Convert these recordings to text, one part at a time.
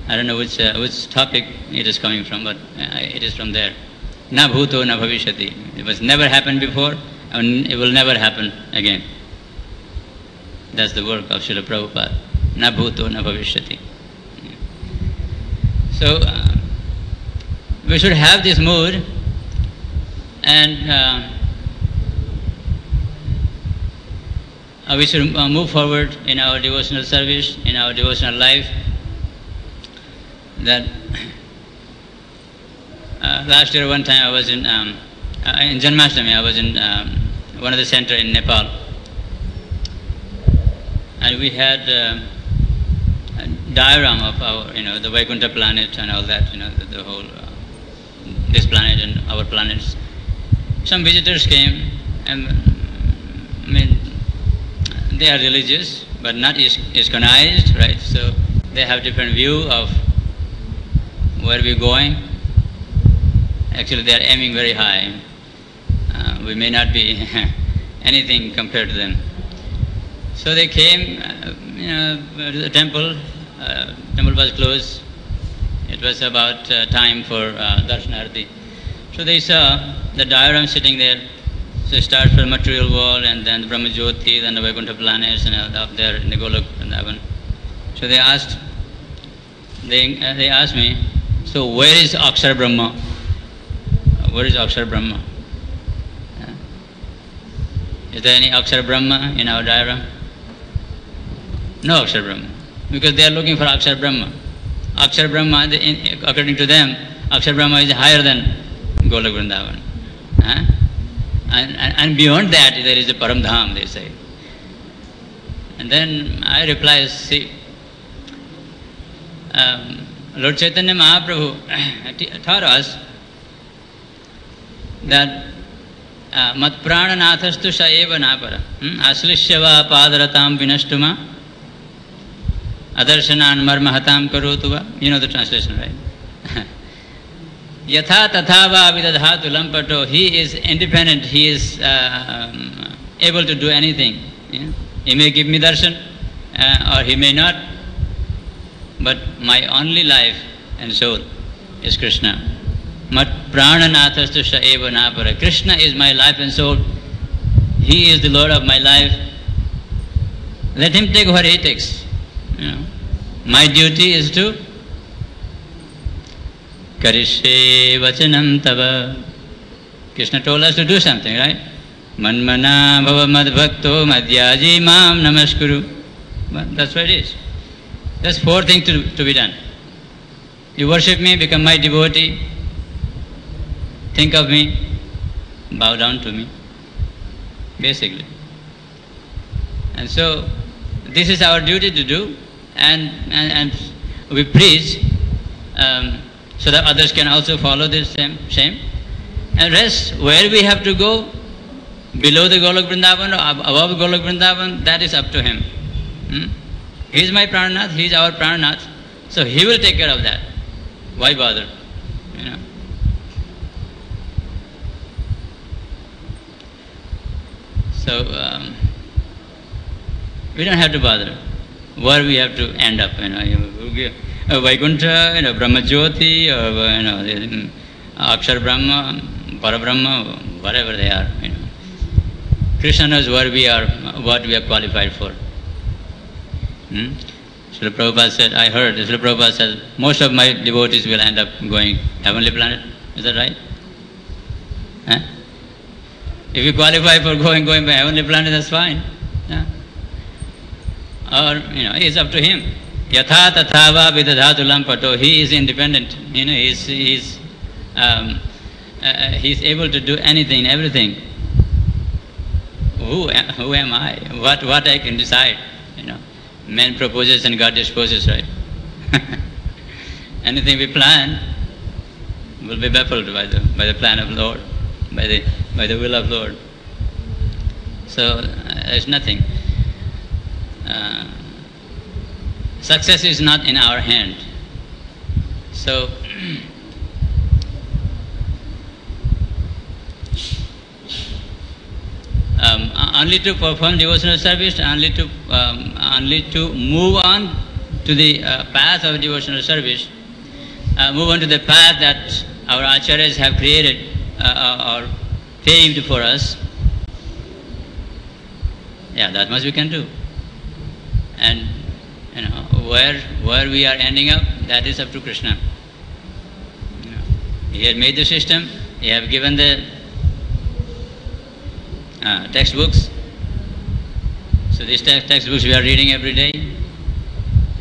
I don't know which topic it is coming from, but it is from there. Na bhuto na bhavishyati. It was never happened before, and it will never happen again. That's the work of Srila Prabhupada. Na bhuto na bhavishyati. So, we should have this mood, and we should move forward in our devotional service, in our devotional life. That last year, one time I was in Janmashtami, I was in one of the center in Nepal, and we had a diagram of our, the Vaikuntha planet and all that, the whole this planet and our planets. Some visitors came, and they are religious, but not ISKCONized, right? So they have different view of where we're going. Actually, they are aiming very high. We may not be anything compared to them. So they came, to the temple. Temple was closed. It was about time for Darshanarti. So they saw the diagram sitting there. So it starts from the material world, and then the Brahma Jyoti, then the Vaikuntha planets, and up there in the Golok Vrindavan. So they asked me, so where is Akshar Brahma? Where is Akshar Brahma? Is there any Akshar Brahma in our diagram? No Akshar Brahma, because they are looking for Akshar Brahma. Akshar Brahma, according to them, Akshar Brahma is higher than Golok Vrindavan. And beyond that, there is a Param Dham, they say. And then I reply, see, Lord Chaitanya Mahaprabhu taught us that mat prananathastu sa eva napara aslishyava padaratam vinashtuma adarshanan marmahatam karotuva. You know the translation, right? Yatha tathava vidadhatu lampato. He is independent. He is able to do anything. He may give me darshan or he may not. But my only life and soul is Krishna. Mat prananathastu sa eva napara. Krishna is my life and soul. He is the Lord of my life. Let him take what he takes. My duty is to Karishe vachanam tava. Krishna told us to do something, right? Manmana bhava madbhakto madhyaji mam namaskuru. But that's what it is. There's 4 things to be done. You worship me, become my devotee, think of me, bow down to me, basically. And so, this is our duty to do, and we preach so that others can also follow this same. And rest, where we have to go, below the Golok Vrindavan or above Golok Vrindavan, that is up to him. He is my Prananath, he is our Prananath, so he will take care of that. Why bother? So, we don't have to bother where we have to end up. Vaikuntha, Brahma Jyoti, Akshar Brahma, Parabrahma, whatever they are. Krishna knows where we are, what we are qualified for. Srila Prabhupada said, I heard, Srila Prabhupada said, most of my devotees will end up going heavenly planet. Is that right? If you qualify for going by heavenly planet, that's fine. Or, it's up to him. Yatha tathava vidadhatu lampato. He is independent. He's able to do anything, everything. Who am I? What I can decide? Man proposes and God disposes, right? Anything we plan will be baffled by the plan of Lord, by the will of Lord. So there's nothing. Success is not in our hand. So only to perform devotional service, only to move on to the path of devotional service, move on to the path that our acharyas have created or paved for us, yeah, that much we can do. And where we are ending up, that is up to Krishna. He had made the system, he have given the textbooks. So these textbooks we are reading every day,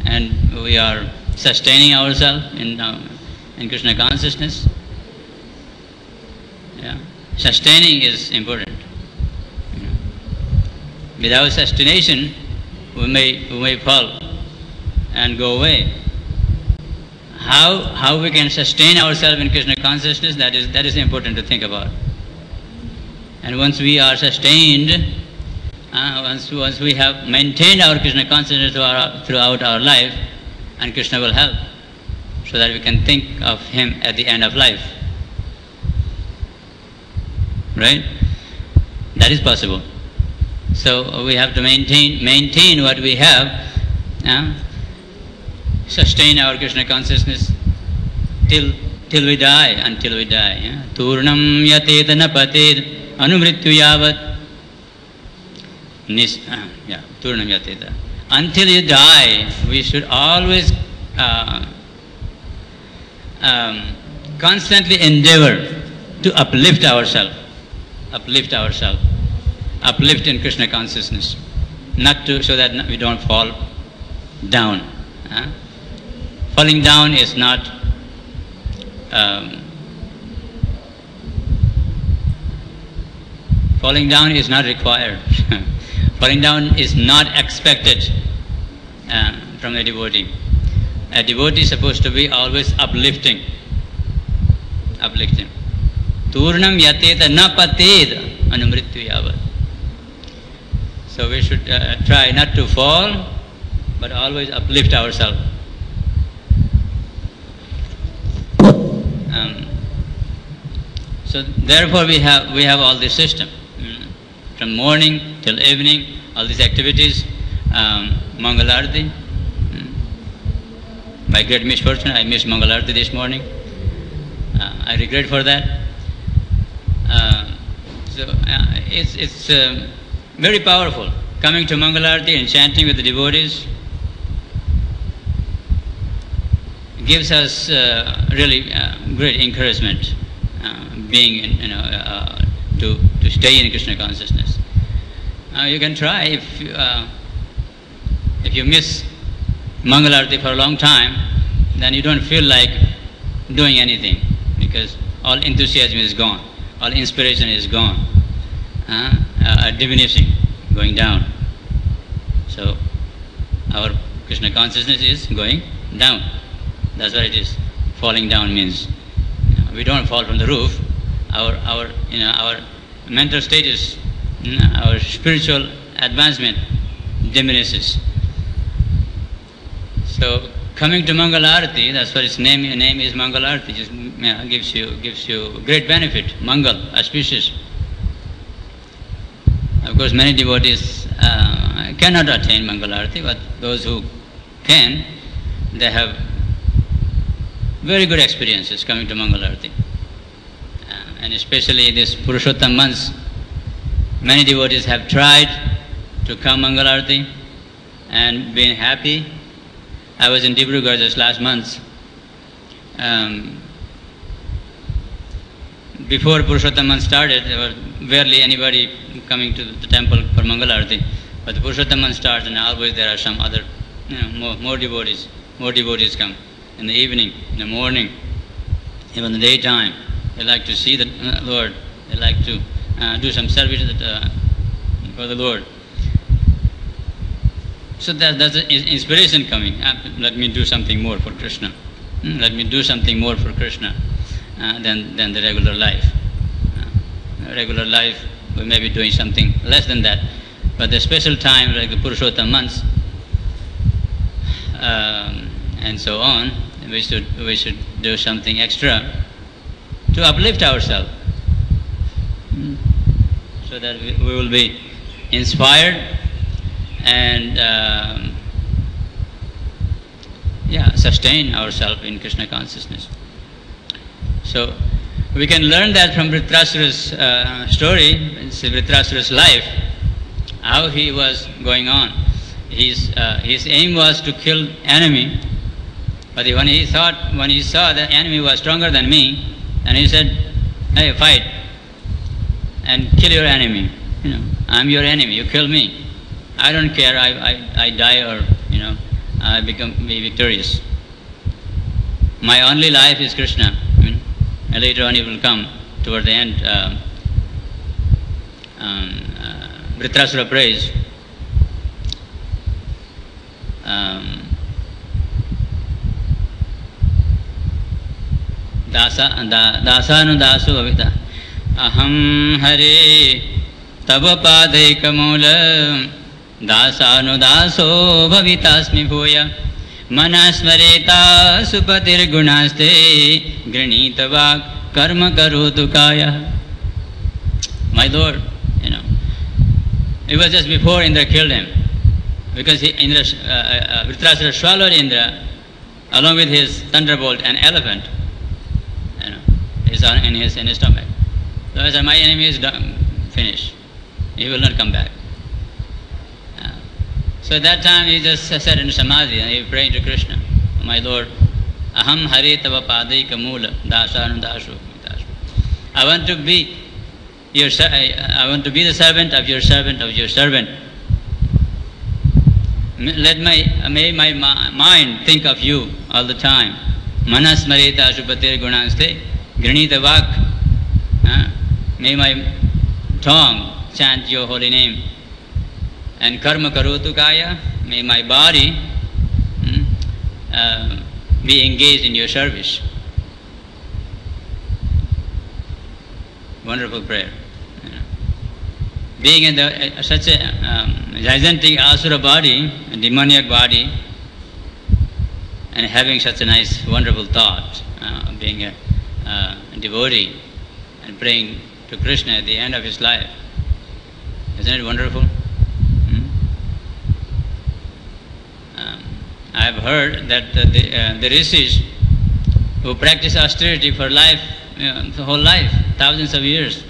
and we are sustaining ourselves in Krishna consciousness. Yeah. Sustaining is important. Without sustentation, we may fall and go away. How we can sustain ourselves in Krishna consciousness, that is important to think about. And once we are sustained, once we have maintained our Krishna consciousness throughout our life, and Krishna will help, so that we can think of Him at the end of life. Right? That is possible. So we have to maintain what we have, sustain our Krishna consciousness till we die, until we die. Turnam yateta napated anumrityu yavat. Turnam yateta. Until you die, we should always constantly endeavor to uplift ourselves, uplift in Krishna consciousness, so that we don't fall down. Falling down is not required. Falling down is not expected from a devotee. A devotee is supposed to be always uplifting. Turnam yateta na pated anumrityu yavat. So we should try not to fall, but always uplift ourselves. So therefore we have all this system. From morning till evening, all these activities, Mangalarti. By great misfortune, I missed Mangalarti this morning. I regret for that. It's very powerful. Coming to Mangalarti and chanting with the devotees gives us really great encouragement, to stay in Krishna consciousness. You can try if you miss Mangalarti for a long time, then you don't feel like doing anything, because all enthusiasm is gone, all inspiration is gone, diminishing, going down. So our Krishna consciousness is going down. That's what it is. Falling down means we don't fall from the roof. Our mental status, our spiritual advancement diminishes. So coming to Mangalarti, that's what its name is Mangalarti, just gives you great benefit, Mangal, auspicious. Of course, many devotees cannot attain Mangalarti, but those who can, they have very good experiences coming to Mangalarti. And especially this Purushottam months, many devotees have tried to come Mangalarti and been happy. I was in Dibrugarh just last month. Before Purushottam month started, there was barely anybody coming to the temple for Mangalarti. But the Purushottam month starts, and always there are some other, more devotees. More devotees come in the evening, in the morning, even the daytime. They like to see the Lord. They like to do some service for the Lord. So that's the inspiration coming. Let me do something more for Krishna. Let me do something more for Krishna than the regular life. Regular life, we may be doing something less than that. But the special time, like the Purushottam months, and so on, we should do something extra to uplift ourselves, so that we will be inspired and sustain ourselves in Krishna consciousness. So we can learn that from Dhritarashtra's story, Dhritarashtra's life, how he was going on. His aim was to kill enemy, but when he saw the enemy was stronger than me, and he said, "Hey, fight and kill your enemy. I'm your enemy. You kill me. I don't care. I die or I be victorious. My only life is Krishna." And later on, he will come toward the end. Dhritarashtra prays. Dasanudasu avita aham hare tava padaikamulam dasanudaso bhavitasmi bhuya manasmareta supatir gunaste granita vak karma karotu kaya. My Lord, it was just before Indra killed him, because Dhritarashtra swallowed Indra along with his thunderbolt, an elephant, in his stomach. So I said, my enemy is done, finished. He will not come back. So at that time he just sat in samadhi and he prayed to Krishna, "My Lord, aham hare tava padaika mula dasanu dasu." I want to be the servant of your servant of your servant. May my mind think of you all the time. Manas mareta ashupatir gunaste granita vak. May my tongue chant your holy name. And karma karotu kaya, may my body be engaged in your service. Wonderful prayer. Being in such a gigantic asura body, a demoniac body, and having such a nice, wonderful thought of being a devotee and praying to Krishna at the end of his life. Isn't it wonderful? I have heard that the rishis who practice austerity for life, the whole life, thousands of years,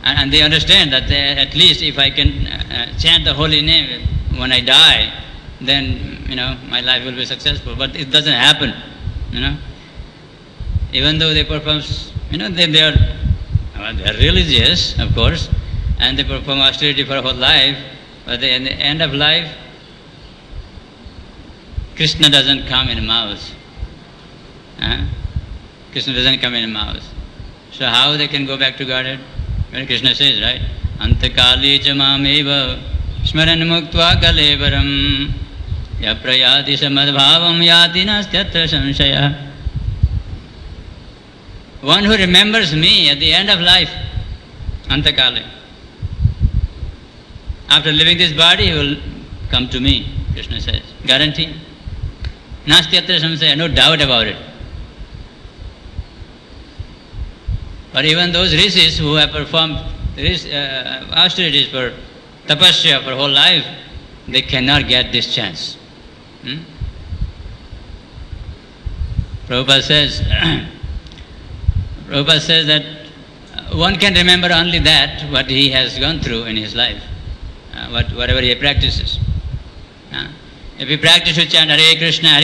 and they understand that at least if I can chant the holy name when I die, then my life will be successful. But it doesn't happen. Even though they perform, they are religious, of course, and they perform austerity for whole life, but in the end of life, Krishna doesn't come in a mouse. Krishna doesn't come in a mouse. So how they can go back to Godhead? When Krishna says, right? Antakali chamameva smaran muktva kalevaram yaprayati samadbhavam yati nastyatra samshaya. One who remembers me at the end of life, Antakali. After leaving this body, he will come to me, Krishna says. Guarantee. Nastyatra samsaya, no doubt about it. But even those rishis who have performed austerities for tapasya for whole life, they cannot get this chance. Prabhupada says that one can remember only that, what he has gone through in his life, whatever he practices. If you practice to chant Hare Krishna,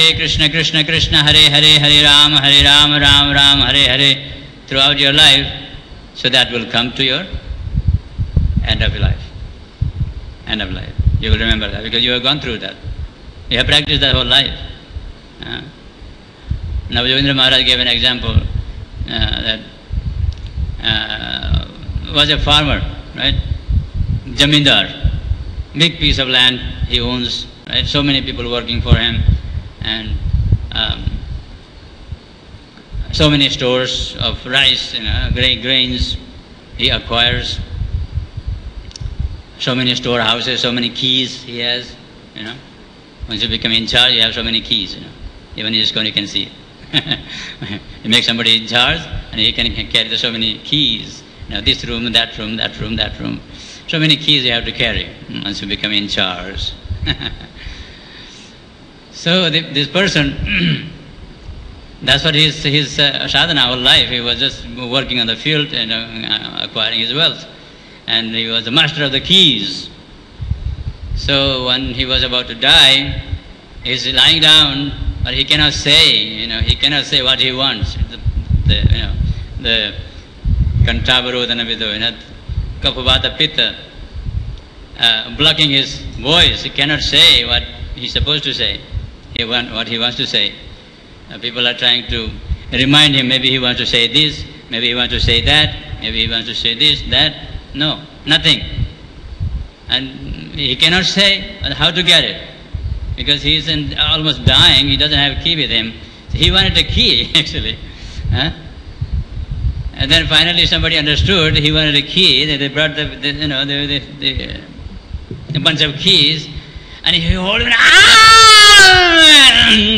Krishna Krishna, Hare Hare, Hare Rama, Rama Rama, Hare Hare throughout your life, so that will come to your end of life. End of life. You will remember that because you have gone through that. You have practiced that whole life. Navajovindra Maharaj gave an example that was a farmer, right? Jamindar, big piece of land he owns, right? So many people working for him, and so many stores of rice, grains he acquires. So many storehouses, so many keys he has. Once you become in charge, you have so many keys. Even in this corner you can see it. You make somebody in charge, and he can carry so many keys. This room, that room, that room, that room. So many keys you have to carry once you become in charge. So this person, that's what his sadhana whole life. He was just working on the field and acquiring his wealth. And he was the master of the keys. So when he was about to die, he's lying down, but he cannot say, he cannot say what he wants. The Kantabarodhana Vido, Kapavata Pitta, blocking his voice. He cannot say what he's supposed to say, what he wants to say. People are trying to remind him, maybe he wants to say this, maybe he wants to say that, maybe he wants to say this, that. No, nothing. And he cannot say how to get it, because he's almost dying, he doesn't have a key with him. So he wanted a key, actually. And then finally somebody understood he wanted a key. They brought the bunch of keys, and he held it.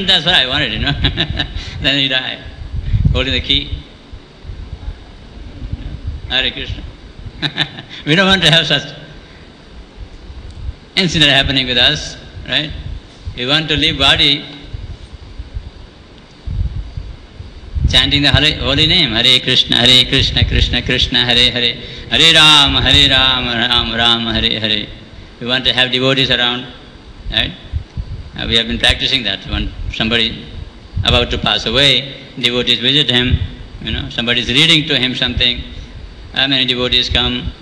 That's what I wanted, Then he died, holding the key. Hare Krishna. We don't want to have such incident happening with us, right? We want to leave body chanting the holy name, Hare Krishna, Krishna Krishna, Hare Hare, Hare Ram, Ram Ram, Hare Hare. We want to have devotees around, right? We have been practicing that. When somebody about to pass away, devotees visit him, somebody is reading to him something, many devotees come,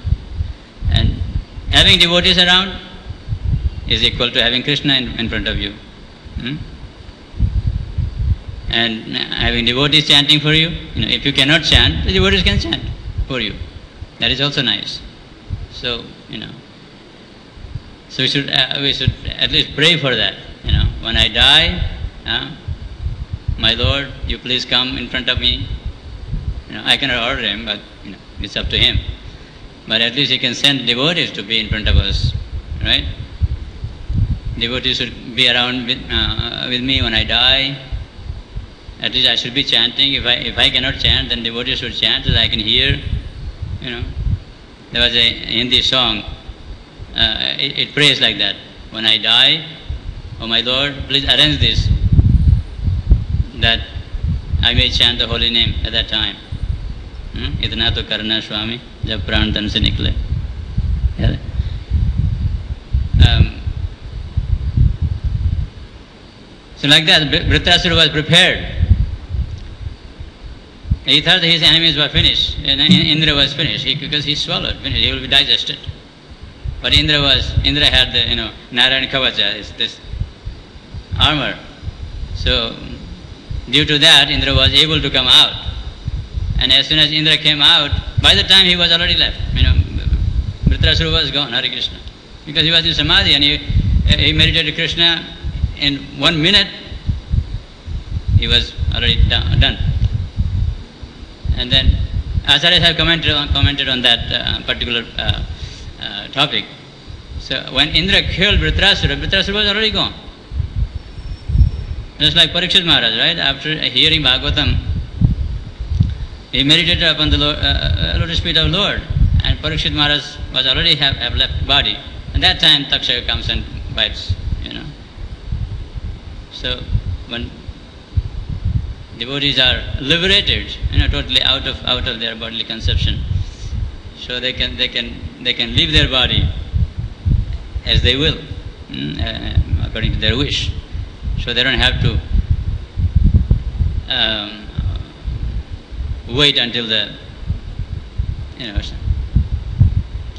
and having devotees around is equal to having Krishna in front of you. And having devotees chanting for you, if you cannot chant, the devotees can chant for you. That is also nice. So, so we should at least pray for that. When I die, my Lord, you please come in front of me. I cannot order him, but it's up to him. But at least he can send devotees to be in front of us, right? Devotees should be around with me when I die. At least I should be chanting. If I cannot chant, then devotees should chant so that I can hear. There was a Hindi song. It prays like that. When I die, oh my Lord, please arrange this, that I may chant the holy name at that time. Itna to karna Swami, jab pran tan se nikle. So like that, Dhritarashtra was prepared. He thought his enemies were finished, and Indra was finished, because he swallowed, finished, he will be digested. But Indra had the, Narayan Kavacha, this armor. So, due to that, Indra was able to come out. And as soon as Indra came out, by the time he was already left, Dhritarashtra was gone, Hare Krishna. Because he was in Samadhi, and he meditated Krishna in 1 minute, he was already done. And then Acharyas have commented on that particular topic. So when Indra killed Dhritarashtra, Dhritarashtra was already gone. Just like Parikshit Maharaj, right? After hearing Bhagavatam, he meditated upon the lotus feet of Lord, and Parikshit Maharaj was already have left body. And that time Takshaka comes and bites, So when devotees are liberated, totally out of their bodily conception, so they can leave their body as they will, according to their wish. So they don't have to wait until the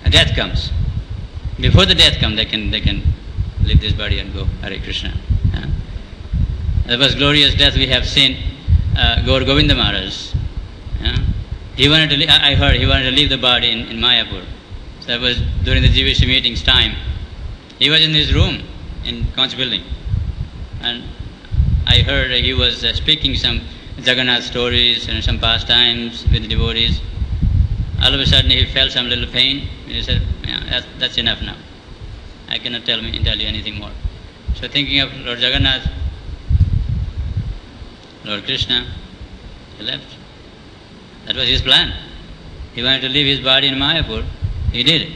death comes. Before the death comes, they can leave this body and go. Hare Krishna. The most glorious death we have seen, Gaur Govinda Maharaj. He wanted to. I heard he wanted to leave the body in Mayapur. So that was during the GVC meetings time. He was in his room in Conch building, and I heard he was speaking some Jagannath stories and some pastimes with the devotees. All of a sudden he felt some little pain. He said, that's enough now. I cannot tell you anything more. So thinking of Lord Jagannath, Lord Krishna, he left. That was his plan. He wanted to leave his body in Mayapur. He did it.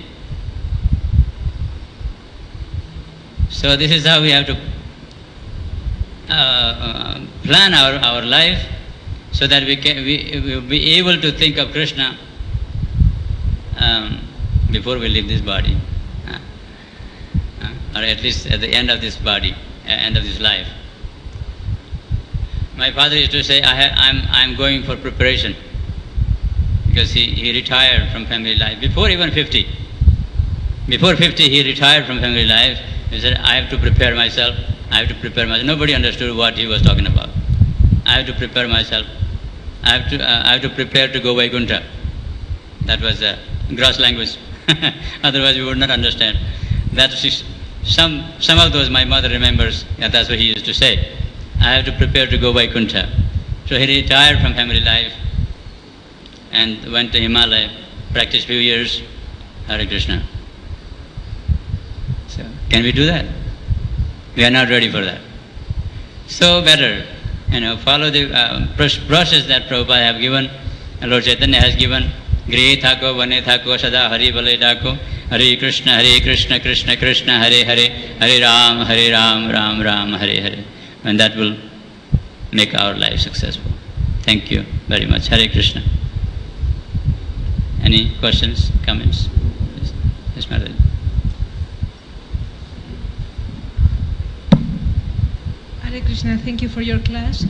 So this is how we have to plan our life so that we will be able to think of Krishna before we leave this body, or at least at the end of this body, end of this life. My father used to say, I'm going for preparation, because he retired from family life before even 50. Before 50, he retired from family life. He said, I have to prepare myself. I have to prepare myself. Nobody understood what he was talking about. I have to prepare myself. I have to prepare to go Vaikuntha. That was gross language. Otherwise, we would not understand. Some of those my mother remembers. Yeah, that's what he used to say. I have to prepare to go Vaikuntha. So he retired from family life and went to Himalaya, practiced few years, Hare Krishna. So, can we do that? We are not ready for that. So better, follow the process that Prabhupada have given, and Lord Chaitanya has given. Grihe thako, vane thako, sada hari bale dako, Hare Krishna, Krishna Krishna, Hare Hare, Hare Ram, Ram Ram, Hare Hare. And that will make our life successful. Thank you very much. Hare Krishna. Any questions, comments? Yes, Mataji. Hare Krishna, thank you for your class.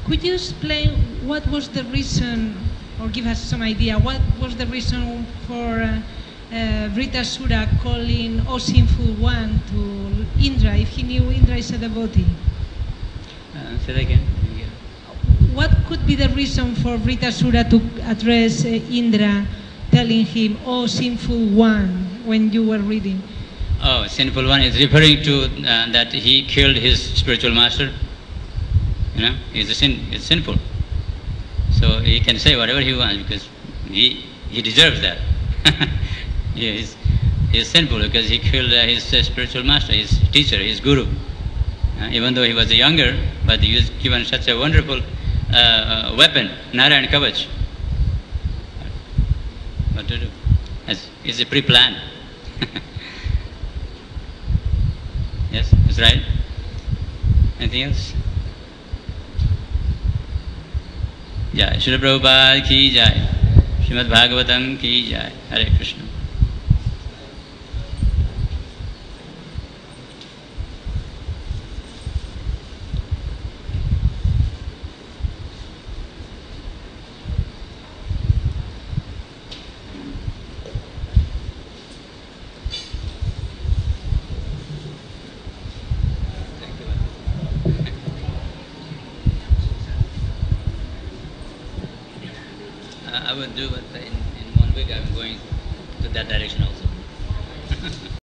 Could you explain what was the reason, or give us some idea, what was the reason for Vritasura calling O Sinful One to Indra, if he knew Indra is a devotee? Say that again. What could be the reason for Vritasura to address Indra, telling him, O Sinful One, when you were reading? Oh, Sinful One is referring to that he killed his spiritual master. It's sinful. So he can say whatever he wants because he deserves that. He's sinful because he killed his spiritual master, his teacher, his guru. Even though he was younger, but he was given such a wonderful weapon, Narayan Kavach. What to do? It's a pre-plan. Yes, that's right. Anything else? Jai Srila Prabhupada ki jai. Srimad Bhagavatam ki jai. Hare Krishna. I would do, but in 1 week I'm going to that direction also.